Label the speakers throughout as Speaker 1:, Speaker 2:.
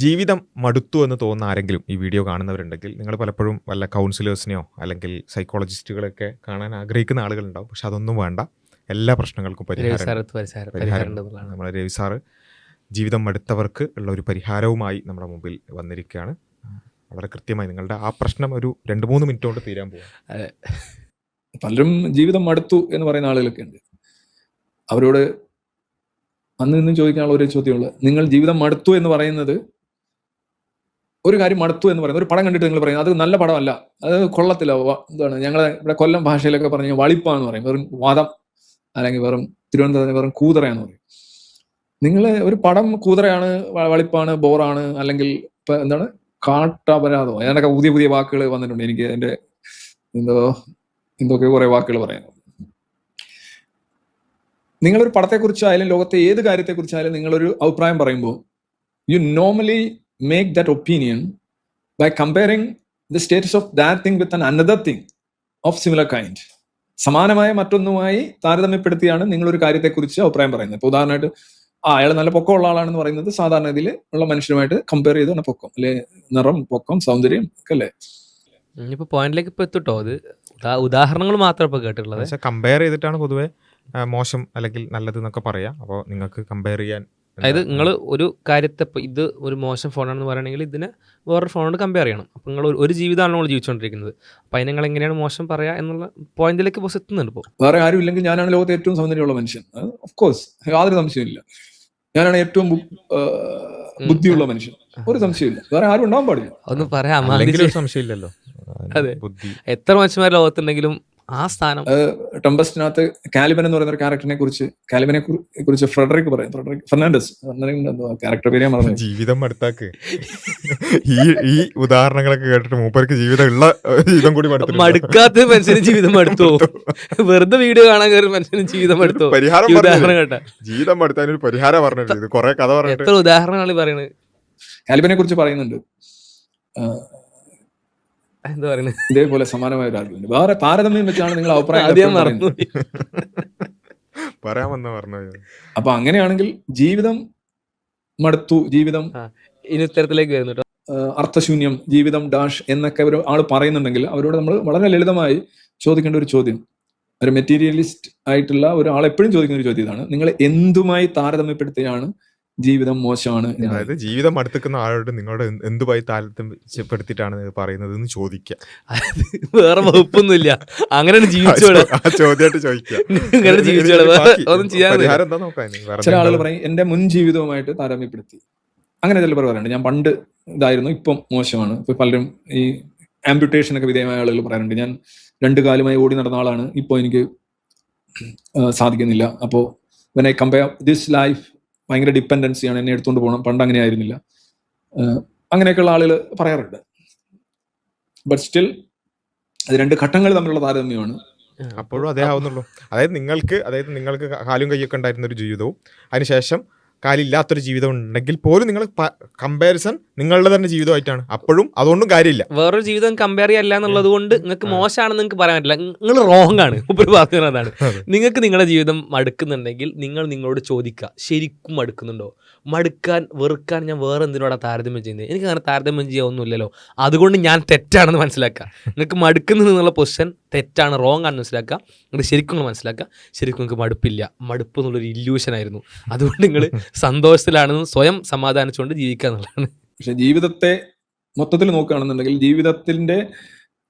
Speaker 1: ജീവിതം മടുത്തു എന്ന് തോന്നുന്ന ആരെങ്കിലും ഈ വീഡിയോ കാണുന്നവരുണ്ടെങ്കിൽ, നിങ്ങൾ പലപ്പോഴും വല്ല കൗൺസിലേഴ്സിനെയോ അല്ലെങ്കിൽ സൈക്കോളജിസ്റ്റുകളെയൊക്കെ കാണാൻ ആഗ്രഹിക്കുന്ന ആളുകളുണ്ടാവും. പക്ഷെ അതൊന്നും വേണ്ട. എല്ലാ പ്രശ്നങ്ങൾക്കും പരിഹാരം നമ്മുടെ രവി സാറ് ജീവിതം മടുത്തവർക്ക് ഉള്ള ഒരു പരിഹാരവുമായി നമ്മുടെ മുമ്പിൽ വന്നിരിക്കുകയാണ്. വളരെ കൃത്യമായി നിങ്ങളുടെ ആ പ്രശ്നം ഒരു 2-3 മിനിറ്റ് കൊണ്ട് തീരാൻ പോകും.
Speaker 2: പലരും ജീവിതം മടുത്തു എന്ന് പറയുന്ന ആളുകളൊക്കെ ഉണ്ട്. അവരോട് അന്ന് ഇന്നും ചോദിക്കാനുള്ള ഒരു ചോദ്യമുള്ള, നിങ്ങൾ ജീവിതം മടുത്തു എന്ന് പറയുന്നത്, ഒരു കാര്യം മടുത്തു എന്ന് പറയുന്നത്, ഒരു പടം കണ്ടിട്ട് നിങ്ങൾ പറയുന്നത് അത് നല്ല പടമല്ല, അത് കൊള്ളത്തില്ല, എന്താണ് ഞങ്ങളെ ഇവിടെ കൊല്ലം ഭാഷയിലൊക്കെ പറഞ്ഞ വളിപ്പാന്ന് പറയും, വെറും വാദം, അല്ലെങ്കിൽ വെറും തിരുവനന്തപുരത്തിന് വെറും കൂതറയാന്ന് പറയും. നിങ്ങൾ ഒരു പടം കൂതറയാണ്, വളിപ്പാണ്, ബോറാണ്, അല്ലെങ്കിൽ ഇപ്പൊ എന്താണ് കാട്ടപരാധമോ, അതിനൊക്കെ പുതിയ വാക്കുകൾ വന്നിട്ടുണ്ട്. എനിക്ക് എൻ്റെ എന്തൊക്കെ കുറെ വാക്കുകൾ പറയാം. നിങ്ങളൊരു പടത്തെക്കുറിച്ചായാലും ലോകത്തെ ഏത് കാര്യത്തെക്കുറിച്ചായാലും നിങ്ങളൊരു അഭിപ്രായം പറയുമ്പോൾ you normally make that opinion by comparing the status of that thing with an another thing of similar kind. സമാനമായ മറ്റൊന്നുമായി താരതമ്യപ്പെടുത്തിയാണ് നിങ്ങളൊരു കാര്യത്തെക്കുറിച്ച് അഭിപ്രായം പറയുന്നത്. ഇപ്പൊ ഉദാഹരണമായിട്ട് അയാൾ നല്ല പൊക്കമുള്ള ആളാണെന്ന് പറയുന്നത് സാധാരണ ഇതിൽ ഉള്ള മനുഷ്യരുമായിട്ട് കമ്പയർ ചെയ്താണ് പൊക്കം, അല്ലെ നിറം, പൊക്കം, സൗന്ദര്യം ഒക്കെ അല്ലേ.
Speaker 3: ഇപ്പൊ പോയിന്റിലേക്ക് ഇപ്പൊ എത്തിട്ടോ, അത് ഉദാഹരണങ്ങൾ മാത്രം ഇപ്പൊ കേട്ടിട്ടുള്ളത്.
Speaker 1: കമ്പയർ ചെയ്തിട്ടാണ് പൊതുവെ മോശം അല്ലെങ്കിൽ നല്ലത് എന്നൊക്കെ പറയാം. അപ്പോൾ നിങ്ങൾക്ക് കമ്പയർ ചെയ്യാൻ,
Speaker 3: അതായത് നിങ്ങൾ ഒരു കാര്യത്തെ ഇത് ഒരു മോശം ഫോണാണെന്ന് പറയുകയാണെങ്കിൽ ഇതിനെ വേറൊരു ഫോണോട് കമ്പയർ ചെയ്യണം. അപ്പം നിങ്ങൾ ഒരു ജീവിതമാണ് നമ്മൾ ജീവിച്ചുകൊണ്ടിരിക്കുന്നത്. അപ്പം അതിന് നിങ്ങൾ എങ്ങനെയാണ് മോശം പറയുക എന്നുള്ള പോയിന്റിലേക്ക് ബോസ് എത്തുന്നുണ്ട്. ഇപ്പോൾ
Speaker 2: വേറെ ആരും ഇല്ലെങ്കിൽ ഞാനാണ് ലോകത്തെ ഏറ്റവും സൗന്ദര്യമുള്ള മനുഷ്യൻ, ഓഫ് കോഴ്സ്, യാതൊരു സംശയമില്ല. ഞാനാണ് ഏറ്റവും ബുദ്ധിയുള്ള മനുഷ്യൻ, ഒരു സംശയമില്ല. വേറെ ആരും ഉണ്ടാവാൻ പാടില്ല.
Speaker 3: ഒന്ന് പറയാം,
Speaker 1: സംശയമില്ലല്ലോ.
Speaker 3: അതെ, എത്ര മനുഷ്യന്മാർ ലോകത്തുണ്ടെങ്കിലും ആ സ്ഥാനം.
Speaker 2: ടെമ്പസ്റ്റിനകത്ത് കാലിബൻ എന്ന് പറയുന്ന ഒരു ക്യാരക്ടറിനെ കുറിച്ച് ഫ്രെഡറിക് ഫെർണാണ്ടസ് ക്യാരക്ടർ പേര് ഞാൻ പറഞ്ഞു.
Speaker 1: ജീവിതം മടുത്താക്ക് ഈ ഉദാഹരണങ്ങളൊക്കെ കേട്ടിട്ട് മൂപ്പർക്ക് ജീവിതം ഉള്ള ജീവിതം കൂടി
Speaker 3: മടുക്കാത്ത മനുഷ്യന് ജീവിതം മടുത്തോ? വെറുതെ വീഡിയോ കാണാൻ കയറി മനുഷ്യന് ജീവിതം മടുത്തോ?
Speaker 1: പരിഹാരം കേട്ടാ, ജീവിതം മടുത്താൻ ഒരു പരിഹാരം പറഞ്ഞിട്ട് കുറെ കഥ പറഞ്ഞു.
Speaker 3: എത്ര ഉദാഹരണങ്ങൾ പറയുന്നത്.
Speaker 2: കാലിബനെ കുറിച്ച് പറയുന്നുണ്ട്,
Speaker 3: എന്താ പറയുന്നത്,
Speaker 2: ഇതേപോലെ സമാനമായ ഒരു ആർഗ്യുമെന്റ്. വേറെ താരതമ്യം വെച്ചാണ് നിങ്ങൾ അഭിപ്രായം
Speaker 1: പറയാമെന്ന്.
Speaker 2: അപ്പൊ അങ്ങനെയാണെങ്കിൽ ജീവിതം മടുത്തു, ജീവിതം
Speaker 3: ഇനി ഉത്തരത്തിലേക്ക് വരുന്നു,
Speaker 2: അർത്ഥശൂന്യം, ജീവിതം ഡാഷ് എന്നൊക്കെ ഒരു ആള് പറയുന്നുണ്ടെങ്കിൽ അവരോട് നമ്മൾ വളരെ ലളിതമായി ചോദിക്കേണ്ട ഒരു ചോദ്യം, ഒരു മെറ്റീരിയലിസ്റ്റ് ആയിട്ടുള്ള ഒരാൾ എപ്പോഴും ചോദിക്കുന്ന ഒരു ചോദ്യം ഇതാണ്: നിങ്ങൾ എന്തുമായി താരതമ്യപ്പെടുത്തിയാണ് ജീവിതം മോശമാണ്?
Speaker 1: അതായത് ജീവിതം അടുത്തുക്കുന്ന ആളോട് നിങ്ങളോട് എന്തുമായി താരതമ്യപ്പെടുത്തിയിട്ടാണ് പറയുന്നത് എന്ന് ചോദിക്കുക.
Speaker 3: വേറെ വകുപ്പൊന്നുമില്ല, അങ്ങനെ ജീവിച്ചോളാം.
Speaker 1: ചോദ്യമായിട്ട് ചോദിക്കുക.
Speaker 2: ചില ആളുകൾ പറയും എന്റെ മുൻ ജീവിതവുമായിട്ട് താരതമ്യപ്പെടുത്തി. അങ്ങനെ ചിലർ പറയാറുണ്ട്, ഞാൻ പണ്ട് ഇതായിരുന്നു, ഇപ്പം മോശമാണ്. ഇപ്പൊ പലരും ഈ ആംപ്യൂട്ടേഷൻ ഒക്കെ വിധേയമായ ആളുകൾ പറയാറുണ്ട്, ഞാൻ 2 കാലുമായി ഓടി നടന്ന ആളാണ്, ഇപ്പോൾ എനിക്ക് സാധിക്കുന്നില്ല. അപ്പോൾ when I compare this life, ഭയങ്കര ഡിപ്പെൻഡൻസിയാണ്, എന്നെ എടുത്തുകൊണ്ട് പോകണം, പണ്ട് അങ്ങനെ ആയിരുന്നില്ല. അങ്ങനെയൊക്കെയുള്ള ആളുകൾ പറയാറുണ്ട്. ബട്ട് സ്റ്റിൽ അത് 2 ഘട്ടങ്ങൾ തമ്മിലുള്ള താരതമ്യമാണ്.
Speaker 1: അപ്പോഴും അതേ ആവുന്നുള്ളൂ. അതായത് നിങ്ങൾക്ക് കാലും കൈയൊക്കെ ഉണ്ടായിരുന്ന ഒരു ജീവിതവും അതിനുശേഷം കാലില്ലാത്തൊരു ജീവിതം ഉണ്ടെങ്കിൽ പോലും നിങ്ങൾ കമ്പാരിസൺ നിങ്ങളുടെ തന്നെ ജീവിതമായിട്ടാണ്. അപ്പോഴും അതുകൊണ്ടും കാര്യമില്ല.
Speaker 3: വേറൊരു ജീവിതം കമ്പയർ ചെയ്യല്ല എന്നുള്ളത് കൊണ്ട് നിങ്ങൾക്ക് മോശമാണെന്ന് നിങ്ങൾക്ക് പറയാൻ പറ്റില്ല. നിങ്ങൾ റോങ് ആണ്. ഇപ്പോൾ പറഞ്ഞതാണ്, നിങ്ങൾക്ക് നിങ്ങളുടെ ജീവിതം മടുക്കുന്നുണ്ടെങ്കിൽ നിങ്ങൾ നിങ്ങളോട് ചോദിക്കുക, ശരിക്കും മടുക്കുന്നുണ്ടോ? വെറുക്കാൻ ഞാൻ വേറെ എന്തിനോടാ താരതമ്യം ചെയ്യുന്നത്? എനിക്ക് അങ്ങനെ താരതമ്യം ചെയ്യാനൊന്നുമില്ലല്ലോ, അതുകൊണ്ട് ഞാൻ തെറ്റാണെന്ന് മനസ്സിലാക്കുക. നിങ്ങൾക്ക് മടുക്കുന്നു എന്നുള്ള പൊസിഷൻ തെറ്റാണ്, റോങ് ആണെന്ന് മനസ്സിലാക്കുക. നിങ്ങൾ ശരിക്കും മനസ്സിലാക്കുക, ശരിക്കും നിങ്ങൾക്ക് മടുപ്പില്ല, മടുപ്പ് എന്നുള്ളൊരു ഇല്യൂഷൻ ആയിരുന്നു, അതുകൊണ്ട് നിങ്ങൾ സന്തോഷത്തിലാണെന്ന് സ്വയം സമാധാനിച്ചുകൊണ്ട് ജീവിക്കുക എന്നുള്ളതാണ്.
Speaker 2: പക്ഷെ ജീവിതത്തെ മൊത്തത്തിൽ നോക്കുകയാണെന്നുണ്ടെങ്കിൽ ജീവിതത്തിന്റെ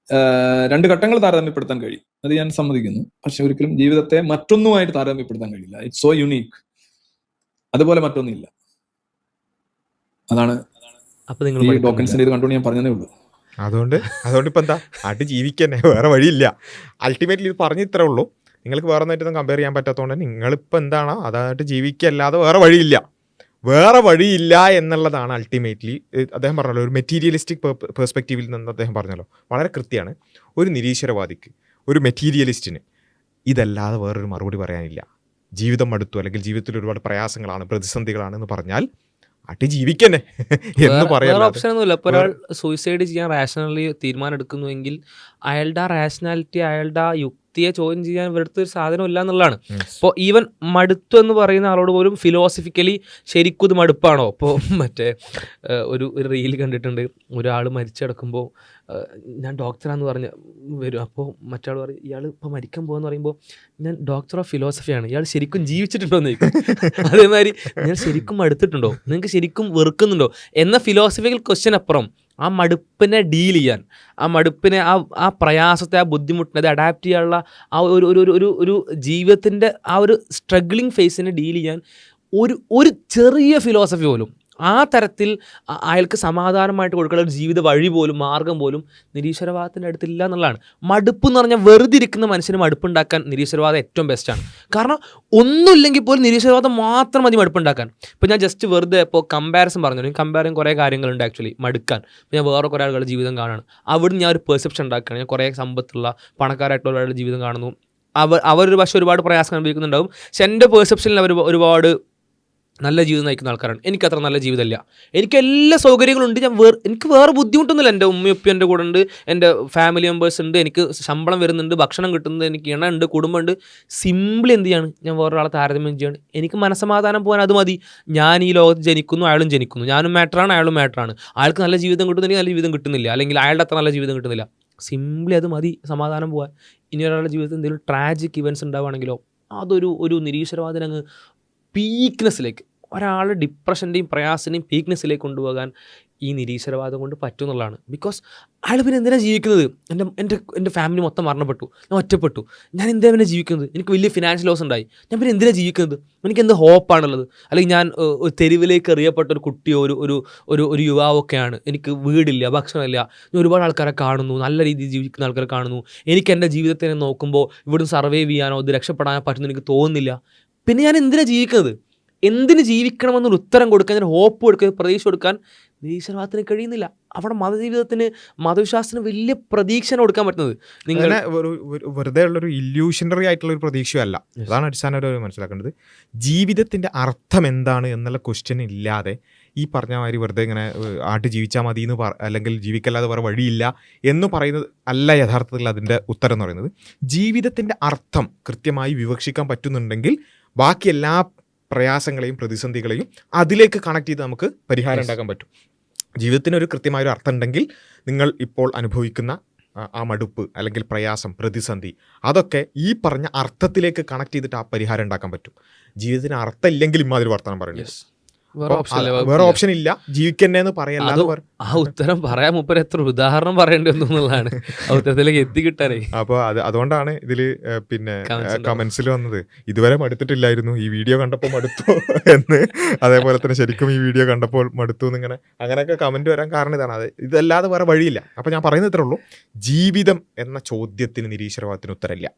Speaker 2: 2 ഘട്ടങ്ങൾ താരതമ്യപ്പെടുത്താൻ കഴിയും, അത് ഞാൻ സമ്മതിക്കുന്നു. പക്ഷെ ഒരിക്കലും ജീവിതത്തെ മറ്റൊന്നുമായിട്ട് താരതമ്യപ്പെടുത്താൻ കഴിയില്ല. It's so unique. അതുപോലെ മറ്റൊന്നുമില്ല. അതാണ് ഈ ഡോക്കൻസിന്റെ ഇത് കണ്ടുകൊണ്ട് ഞാൻ പറഞ്ഞതേ ഉള്ളൂ.
Speaker 1: അതുകൊണ്ട് ഇപ്പൊ എന്താ, ആയിട്ട് ജീവിക്കന്നെ, വേറെ വഴിയില്ല. അൾട്ടിമേറ്റ്ലി ഇത് പറഞ്ഞ ഇത്രേ ഉള്ളൂ. നിങ്ങൾക്ക് വേറെ ഒന്നായിട്ടൊന്നും കമ്പയർ ചെയ്യാൻ പറ്റാത്തതുകൊണ്ട് നിങ്ങളിപ്പോൾ എന്താണോ അതായിട്ട് ജീവിക്കല്ലാതെ വേറെ വഴിയില്ല എന്നുള്ളതാണ് അൾട്ടിമേറ്റ്ലി. അദ്ദേഹം പറഞ്ഞല്ലോ, ഒരു മെറ്റീരിയലിസ്റ്റിക് പെർസ്പെക്റ്റീവിൽ നിന്ന് അദ്ദേഹം പറഞ്ഞല്ലോ, വളരെ കൃത്യമാണ്. ഒരു നിരീശ്വരവാദിക്ക്, ഒരു മെറ്റീരിയലിസ്റ്റിന് ഇതല്ലാതെ വേറൊരു മറുപടി പറയാനില്ല. ജീവിതം മടുത്തു അല്ലെങ്കിൽ ജീവിതത്തിൽ ഒരുപാട് പ്രയാസങ്ങളാണ്, പ്രതിസന്ധികളാണെന്ന് പറഞ്ഞാൽ അട്ടി ജീവിക്കന്നെ എന്ന് പറയാൻ
Speaker 3: ഓപ്ഷൻ ഒന്നുമില്ല. ഇപ്പോൾ ഒരാൾ സൂയിസൈഡ് ചെയ്യാൻ റാഷണലി തീരുമാനം എടുക്കുന്നുവെങ്കിൽ അയാളുടെ റാഷണാലിറ്റി, അയാളുടെ യുക്തിയെ ചോദ്യം ചെയ്യാൻ ഇവരുടെ ഒരു സാധനം ഇല്ല എന്നുള്ളതാണ്. ഇപ്പോൾ ഈവൻ മടുത്തു എന്ന് പറയുന്ന ആളോട് പോലും ഫിലോസഫിക്കലി ശരിക്കും ഇത് മടുപ്പാണോ? ഇപ്പോൾ മറ്റേ ഒരു റീൽ കണ്ടിട്ടുണ്ട്, ഒരാൾ മരിച്ചടക്കുമ്പോൾ ഞാൻ ഡോക്ടറാന്ന് പറഞ്ഞ് വരും. അപ്പോൾ മറ്റാൾ പറയും ഇയാൾ ഇപ്പോൾ മരിക്കാൻ പോകുമെന്ന് പറയുമ്പോൾ ഞാൻ ഡോക്ടർ ഓഫ് ഫിലോസഫിയാണ്, ഇയാൾ ശരിക്കും ജീവിച്ചിട്ടുണ്ടോ എന്ന് ചോദിക്കും. അതേമാതിരി ഞാൻ ശരിക്കും മടുത്തിട്ടുണ്ടോ, നിങ്ങൾക്ക് ശരിക്കും വെറുക്കുന്നുണ്ടോ എന്ന ഫിലോസഫിക്കൽ ക്വസ്റ്റ്യൻ അപ്പുറം ആ മടുപ്പിനെ ഡീൽ ചെയ്യാൻ, ആ മടുപ്പിനെ, ആ പ്രയാസത്തെ, ആ ബുദ്ധിമുട്ടിനെ അത് അഡാപ്റ്റ് ചെയ്യാനുള്ള ആ ഒരു ജീവിതത്തിൻ്റെ ആ ഒരു സ്ട്രഗ്ലിംഗ് ഫേസിനെ ഡീൽ ചെയ്യാൻ ഒരു ചെറിയ ഫിലോസഫി പോലും, ആ തരത്തിൽ അയാൾക്ക് സമാധാനമായിട്ട് കൊടുക്കുന്ന ഒരു ജീവിത വഴി പോലും, മാർഗം പോലും നിരീശ്വരവാദത്തിൻ്റെ അടുത്തില്ല എന്നുള്ളതാണ്. മടുപ്പ് എന്ന് പറഞ്ഞാൽ വെറുതെ ഇരിക്കുന്ന മനുഷ്യന് മടുപ്പുണ്ടാക്കാൻ നിരീശ്വരവാദം ഏറ്റവും ബെസ്റ്റാണ്. കാരണം ഒന്നുമില്ലെങ്കിൽ പോലും നിരീശ്വരവാദം മാത്രം മതി മടുപ്പുണ്ടാക്കാൻ. ഇപ്പോൾ ഞാൻ ജസ്റ്റ് വെറുതെ ഇപ്പോൾ കമ്പാരിസൺ പറഞ്ഞു, കമ്പാരിസൺ കുറേ കാര്യങ്ങളുണ്ട് ആക്ച്വലി മടുക്കാൻ. ഇപ്പോൾ ഞാൻ വേറെ കുറേ ആളുകളുടെ ജീവിതം കാണുകയാണ്, അവിടെ ഞാൻ ഒരു പെർസെപ്ഷൻ ഉണ്ടാക്കുകയാണ്. ഞാൻ കുറേ സമ്പത്തുള്ള പണക്കാരായിട്ടുള്ള ഒരാളുടെ ജീവിതം കാണുന്നു, അവരൊരു പക്ഷേ ഒരുപാട് പ്രയാസം അനുഭവിക്കുന്നുണ്ടാവും. പക്ഷെ എൻ്റെ പെർസെപ്ഷനിൽ അവർ ഒരുപാട് നല്ല ജീവിതം നയിക്കുന്ന ആൾക്കാരാണ്. എനിക്കത്ര നല്ല ജീവിതമല്ല, എനിക്ക് എല്ലാ സൗകര്യങ്ങളുണ്ട്, എനിക്ക് വേറെ ബുദ്ധിമുട്ടൊന്നുമില്ല. എൻ്റെ ഉമ്മയൊപ്പം എൻ്റെ കൂടെ ഉണ്ട്, എൻ്റെ ഫാമിലി മെമ്പേഴ്സ് ഉണ്ട്, എനിക്ക് ശമ്പളം വരുന്നുണ്ട്, ഭക്ഷണം കിട്ടുന്നത്, എനിക്ക് ഇണ ഉണ്ട്, കുടുംബമുണ്ട്. സിമ്പിളി എന്ത് ചെയ്യാണ്, ഞാൻ വേറൊരാളെ താരതമ്യം ചെയ്യാണ്. എനിക്ക് മനസ്സമാധാനം പോകാൻ അത് മതി. ഞാൻ ഈ ലോകത്ത് ജനിക്കുന്നു, അയാളും ജനിക്കുന്നു, ഞാനും മാറ്ററാണ്, അയാളും മാറ്ററാണ്. അയാൾക്ക് നല്ല ജീവിതം കിട്ടുന്നില്ല, നല്ല ജീവിതം കിട്ടുന്നില്ല, അല്ലെങ്കിൽ അയാളുടെ അത്ര നല്ല ജീവിതം കിട്ടുന്നില്ല. സിമ്പിളി അത് മതി സമാധാനം പോകാൻ. ഇനി ഒരാളുടെ ജീവിതത്തിൽ എന്തെങ്കിലും ട്രാജിക് ഇവൻറ്റ്സ് ഉണ്ടാവുകയാണെങ്കിലോ ഒരു നിരീശ്വരവാദന അങ്ങ് പീക്ക്നെസ്സിലേക്ക്, ഒരാൾ ഡിപ്രഷൻ്റെയും പ്രയാസത്തിൻ്റെയും പീക്ക്നെസ്സിലേക്ക് കൊണ്ടുപോകാൻ ഈ നിരീശ്വരവാദം കൊണ്ട് പറ്റും എന്നുള്ളതാണ്. ബിക്കോസ് അയാൾ പിന്നെ എന്തിനാണ് ജീവിക്കുന്നത്? എൻ്റെ ഫാമിലി മൊത്തം മരണപ്പെട്ടു, ഞാൻ ഒറ്റപ്പെട്ടു, ഞാൻ എന്തിനാ പിന്നെ ജീവിക്കുന്നത്? എനിക്ക് വലിയ ഫിനാൻഷ്യൽ ലോസ് ഉണ്ടായി, ഞാൻ പിന്നെ എന്തിനാണ് ജീവിക്കുന്നത്? എനിക്ക് എന്ത് ഹോപ്പാണുള്ളത്? അല്ലെങ്കിൽ ഞാൻ തെരുവിലേക്ക് എറിയപ്പെട്ട ഒരു കുട്ടിയോ ഒരു യുവാവൊക്കെയാണ്, എനിക്ക് വീടില്ല, ഭക്ഷണമില്ല, ഞാൻ ഒരുപാട് ആൾക്കാരെ കാണുന്നു, നല്ല രീതിയിൽ ജീവിക്കുന്ന ആൾക്കാരെ കാണുന്നു, എനിക്ക് എൻ്റെ ജീവിതത്തിനെ നോക്കുമ്പോൾ ഇവിടുന്ന് സർവൈവ് ചെയ്യാനോ ഇത് രക്ഷപ്പെടാനോ പറ്റുന്നു എനിക്ക് തോന്നുന്നില്ല. പിന്നെ ഞാൻ എന്തിനാണ് ജീവിക്കുന്നത്? എന്തിന് ജീവിക്കണമെന്നൊരു ഉത്തരം കൊടുക്കാൻ, ഞാൻ ഹോപ്പ് കൊടുക്കാൻ, പ്രതീക്ഷ കൊടുക്കാൻ നിരീശ്വരവാദത്തിന് കഴിയുന്നില്ല. അവിടെ മതവിശ്വാസത്തിന് വലിയ പ്രതീക്ഷ കൊടുക്കാൻ പറ്റുന്നത് നിങ്ങൾ
Speaker 1: വെറുതെ ഉള്ളൊരു ഇല്യൂഷണറി ആയിട്ടുള്ള ഒരു പ്രതീക്ഷയല്ല. അതാണ് അടിസ്ഥാനപരമായി മനസ്സിലാക്കേണ്ടത്. ജീവിതത്തിൻ്റെ അർത്ഥം എന്താണ് എന്നുള്ള ക്വസ്റ്റ്യൻ ഇല്ലാതെ ഈ പറഞ്ഞ മാതിരി വെറുതെ ഇങ്ങനെ ആട്ട് ജീവിച്ചാൽ മതി എന്ന് അല്ലെങ്കിൽ ജീവിക്കല്ലാതെ വേറെ വഴിയില്ല എന്ന് പറയുന്നത് അല്ല യഥാർത്ഥത്തിൽ അതിൻ്റെ ഉത്തരം എന്ന് പറയുന്നത്. ജീവിതത്തിൻ്റെ അർത്ഥം കൃത്യമായി വിവക്ഷിക്കാൻ പറ്റുന്നുണ്ടെങ്കിൽ ബാക്കി എല്ലാ പ്രയാസങ്ങളെയും പ്രതിസന്ധികളെയും അതിലേക്ക് കണക്ട് ചെയ്ത് നമുക്ക് പരിഹാരം ഉണ്ടാക്കാൻ പറ്റും. ജീവിതത്തിനൊരു കൃത്യമായൊരു അർത്ഥം ഉണ്ടെങ്കിൽ നിങ്ങൾ ഇപ്പോൾ അനുഭവിക്കുന്ന ആ മടുപ്പ് അല്ലെങ്കിൽ പ്രയാസം, പ്രതിസന്ധി, അതൊക്കെ ഈ പറഞ്ഞ അർത്ഥത്തിലേക്ക് കണക്ട് ചെയ്തിട്ട് ആ പരിഹാരം ഉണ്ടാക്കാൻ പറ്റും. ജീവിതത്തിന് അർത്ഥം ഇല്ലെങ്കിൽ ഇമാതിരി വർത്തമാനം പറയുന്നത് വേറെ ഓപ്ഷൻ ഇല്ല, ജീവിക്കന്നേന്ന് പറയല്ല.
Speaker 3: ആ ഉത്തരം പറയാൻ മുപ്പര് എത്ര ഉദാഹരണം പറയേണ്ടി വന്നു എന്നുള്ളതാണ് ആ ഉത്തരത്തിലേക്ക് എത്തിക്കിട്ടാനേ.
Speaker 1: അപ്പോൾ അതുകൊണ്ടാണ് ഇതില് പിന്നെ കമന്റ്സിൽ വന്നത് ഇതുവരെ മടുത്തിട്ടില്ലായിരുന്നു, ഈ വീഡിയോ കണ്ടപ്പോൾ മടുത്തു എന്ന്, അതേപോലെ തന്നെ ശരിക്കും ഈ വീഡിയോ കണ്ടപ്പോൾ മടുത്തു എന്നിങ്ങനെ അങ്ങനെയൊക്കെ കമന്റ് വരാൻ കാരണം ഇതാണ്. ഇതല്ലാതെ വേറെ വഴിയില്ല. അപ്പോൾ ഞാൻ പറയുന്നത് ഇത്രേ ഉള്ളൂ, ജീവിതം എന്ന ചോദ്യത്തിന് നിരീശ്വരവാദത്തിന് ഉത്തരമില്ല.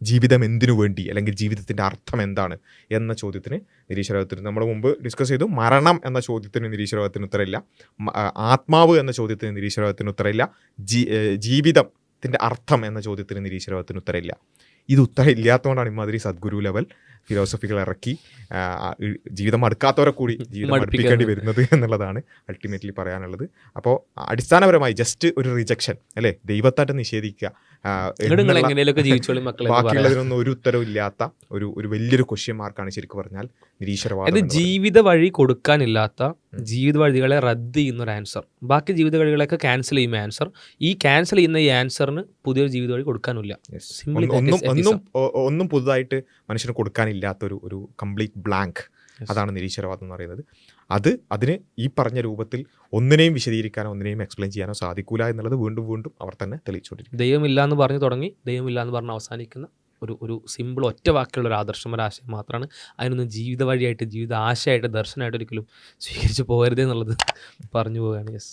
Speaker 1: ജീവിതം എന്തിനു വേണ്ടി അല്ലെങ്കിൽ ജീവിതത്തിൻ്റെ അർത്ഥം എന്താണ് എന്ന ചോദ്യത്തിന് നിരീശ്വരവാദത്തിന്, നമ്മൾ മുമ്പ് ഡിസ്കസ് ചെയ്തു, മരണം എന്ന ചോദ്യത്തിന് നിരീശ്വരവാദത്തിന് ഉത്തരമില്ല, ആത്മാവ് എന്ന ചോദ്യത്തിന് നിരീശ്വരവാദത്തിന് ഉത്തരമില്ല, ജീവിതത്തിൻ്റെ അർത്ഥം എന്ന ചോദ്യത്തിന് നിരീശ്വരവാദത്തിന് ഉത്തരമില്ല. ഇത് ഉത്തരം ഇല്ലാത്തതുകൊണ്ടാണ് ഇമാതിരി സദ്ഗുരു ലെവൽ ഫിലോസഫികൾ ഇറക്കി ജീവിതം മടുക്കാത്തവരെ കൂടി ജീവിതം മടുപ്പിക്കേണ്ടി വരുന്നത് എന്നുള്ളതാണ് അൾട്ടിമേറ്റ്ലി പറയാനുള്ളത്. അപ്പോൾ അടിസ്ഥാനപരമായി ജസ്റ്റ് ഒരു റിജക്ഷൻ അല്ലേ, ദൈവത്തായിട്ട് നിഷേധിക്കുക, ബാക്കിയുള്ളതിനൊന്നും ഒരു ഉത്തരവും ഇല്ലാത്ത ഒരു വലിയൊരു ക്വസ്റ്റ്യൻ മാർക്കാണ് ശരിക്കും പറഞ്ഞാൽ നിരീശ്വരവാദം.
Speaker 3: ജീവിത വഴി കൊടുക്കാനില്ലാത്ത ജീവിത വഴികളെ റദ്ദ് ചെയ്യുന്ന ഒരു ആൻസർ, ബാക്കി ജീവിത വഴികളൊക്കെ ക്യാൻസൽ ചെയ്യുന്ന ആൻസർ, ഈ ക്യാൻസൽ ചെയ്യുന്ന ഈ ആൻസറിന് പുതിയൊരു ജീവിത വഴി കൊടുക്കാനില്ല.
Speaker 1: ഒന്നും പുതുതായിട്ട് മനുഷ്യന് കൊടുക്കാനില്ലാത്ത ഒരു കംപ്ലീറ്റ് ബ്ലാങ്ക്, അതാണ് നിരീശ്വരവാദം എന്ന് പറയുന്നത്. അതിന് ഈ പറഞ്ഞ രൂപത്തിൽ ഒന്നിനെയും വിശദീകരിക്കാനോ ഒന്നിനെയും എക്സ്പ്ലെയിൻ ചെയ്യാനോ സാധിക്കൂല എന്നുള്ളത് വീണ്ടും വീണ്ടും അവർ തന്നെ തെളിയിച്ചുകൊണ്ടിരിക്കും.
Speaker 3: ദൈവമില്ല എന്ന് പറഞ്ഞു തുടങ്ങി ദൈവമില്ല എന്ന് പറഞ്ഞ് അവസാനിക്കുന്ന ഒരു സിമ്പിൾ ഒറ്റ വാക്കുള്ള ഒരു ആദർശം, ഒരു ആശയം മാത്രമാണ്. അതിനൊന്നും ജീവിത വഴിയായിട്ട്, ജീവിത ആശയമായിട്ട്, ദർശനമായിട്ട് ഒരിക്കലും സ്വീകരിച്ച് പോകരുതേ എന്നുള്ളത് പറഞ്ഞു പോവുകയാണ്. യെസ്.